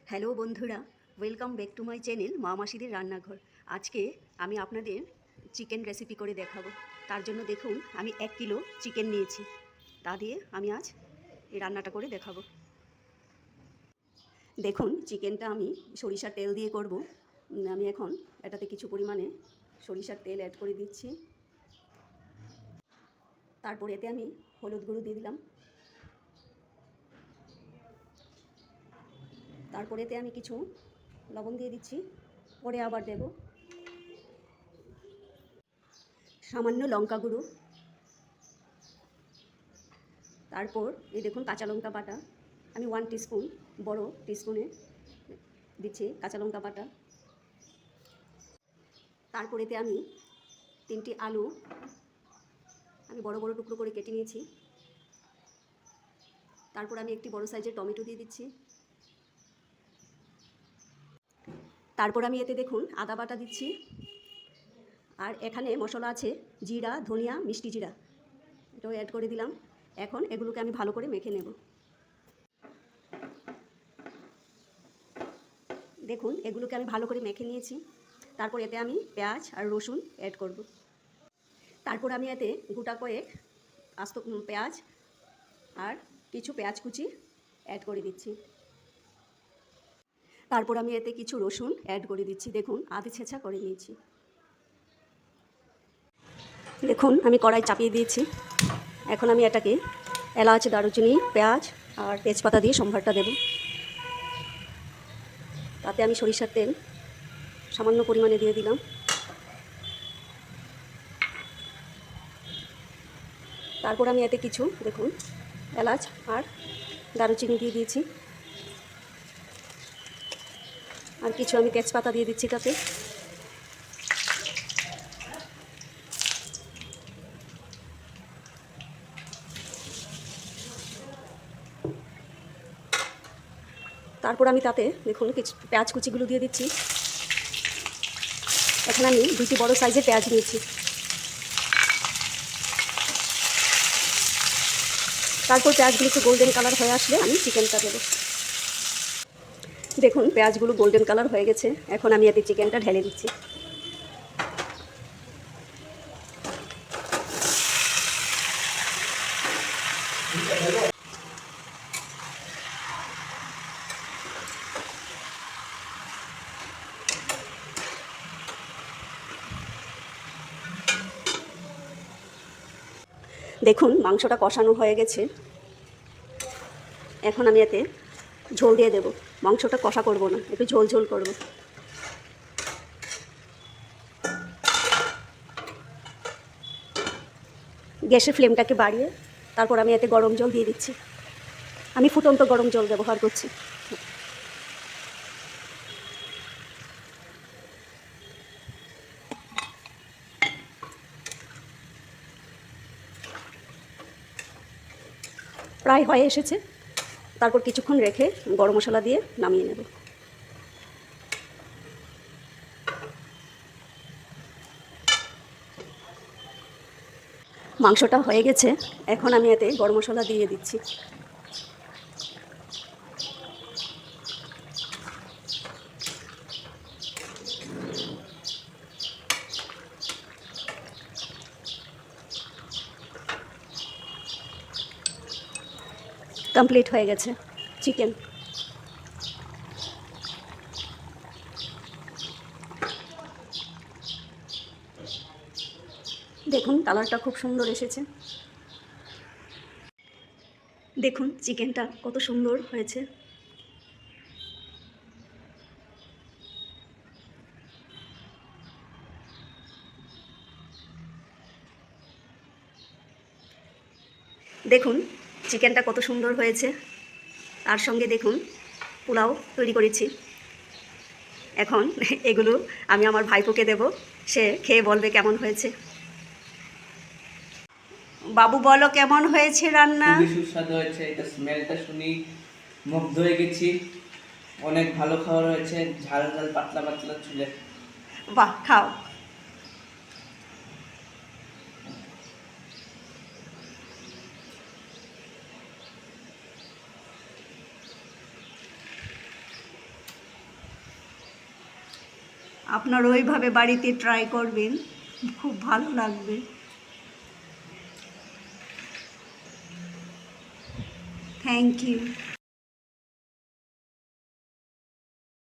Hello বন্ধুরা, welcome back to my channel মা মাসিদের রান্নাঘর। আজকে আমি আপনাদের চিকেন রেসিপি করে দেখাবো। তার জন্য দেখুন আমি 1 কিলো চিকেন নিয়েছি। তা দিয়ে আমি আজ এই রান্নাটা করে দেখাবো। দেখুন চিকেনটা আমি সরিষার তেল দিয়ে করব। আমি এখন এটাতে কিছু পরিমাণে সরিষার তেল অ্যাড করে দিচ্ছি। তারপর এতে আমি হলুদ গুঁড়ো দিয়ে দিলাম। তারপর এতে আমি কিছু লবণ দিয়ে দিচ্ছি, পরে আবার দেব। সামান্য লঙ্কা গুঁড়ো, তারপর এই দেখুন কাঁচা লঙ্কা বাটা। আমি 1 টিস্পুন বড় টিস্পুনে দিচ্ছি কাঁচা লঙ্কা বাটা। তারপর এতে আমি 3টি আলু আমি বড় বড় টুকরো করে কেটে নিয়েছি। তারপর আমি একটি বড় সাইজের টমেটো দিয়ে দিচ্ছি। তারপর আমি এতে দেখুন আদা বাটা দিচ্ছি। আর এখানে মশলা আছে জিরা, ধনিয়া, মিষ্টি জিরা, এটাও অ্যাড করে দিলাম। এখন এগুলোকে আমি ভালো করে মেখে নেব। দেখুন এগুলোকে আমি ভালো করে মেখে নিয়েছি। তারপর এতে আমি পেঁয়াজ আর রসুন অ্যাড করব। তারপর আমি এতে গোটা কয়েক আস্ত পেঁয়াজ আর কিছু পেঁয়াজ কুচি অ্যাড করে দিচ্ছি। তারপর আমি এতে কিছু রসুন অ্যাড করে দিচ্ছি। দেখুন আধে ছেঁচা করে নিয়েছি। দেখুন আমি কড়াই চাপিয়ে দিয়েছি। এখন আমি এটাকে এলাচ, দারুচিনি, পেঁয়াজ আর তেজপাতা দিয়ে সম্ভারটা দেব। তাতে আমি সরিষার তেল সামান্য পরিমাণে দিয়ে দিলাম। তারপর আমি এতে কিছু দেখুন এলাচ আর দারুচিনি দিয়ে দিয়েছি, আর কিছু আমি তেজপাতা দিয়ে দিচ্ছি তাতে। তারপর আমি তাতে দেখুন কিছু পেঁয়াজ কুচিগুলো দিয়ে দিচ্ছি। এখন আমি 2টি বড় সাইজের পেঁয়াজ নিয়েছি। তারপর পেঁয়াজগুলো একটু গোল্ডেন কালার হয়ে আসলে আমি চিকেনটা দেবো। দেখুন পেঁয়াজগুলো গোল্ডেন কালার হয়ে গেছে। এখন আমি এতে চিকেনটা ঢেলে দিচ্ছি। দেখুন মাংসটা কষানো হয়ে গেছে। এখন আমি এতে ঝোল দিয়ে দেব। মাংসটা কষা করব না, একটু ঝোল ঝোল করব। গ্যাসের ফ্লেমটাকে বাড়িয়ে তারপর আমি এতে গরম জল দিয়ে দিচ্ছি। আমি ফুটন্ত গরম জল ব্যবহার করছি। প্রায় হয়ে এসেছে। তারপর কিছুক্ষণ রেখে গরম মশলা দিয়ে নামিয়ে নেব। মাংসটা হয়ে গেছে। এখন আমি এতে গরম মশলা দিয়ে দিচ্ছি। কমপ্লিট হয়ে গেছে চিকেন। দেখুন কালারটা খুব সুন্দর এসেছে। দেখুন চিকেনটা কত সুন্দর হয়েছে। দেখুন চিকেনটা কত সুন্দর হয়েছে। তার সঙ্গে দেখুন পোলাও তৈরি করেছি। এখন এগুলো আমি আমার ভাইপোকে দেব, সে খেয়ে বলবে কেমন হয়েছে। বাবু বলো কেমন হয়েছে রান্না? খুবই সুস্বাদু হয়েছে। এটা স্মেলটা শুনি মুগ্ধ হয়ে গেছি। অনেক ভালো খাবার হয়েছে, ঝাল ঝাল পাতলা পাতলা চুলে। বাহ, খাও। আপনারা ওইভাবে বাড়িতে ট্রাই করবেন, খুব ভালো লাগবে। Thank you.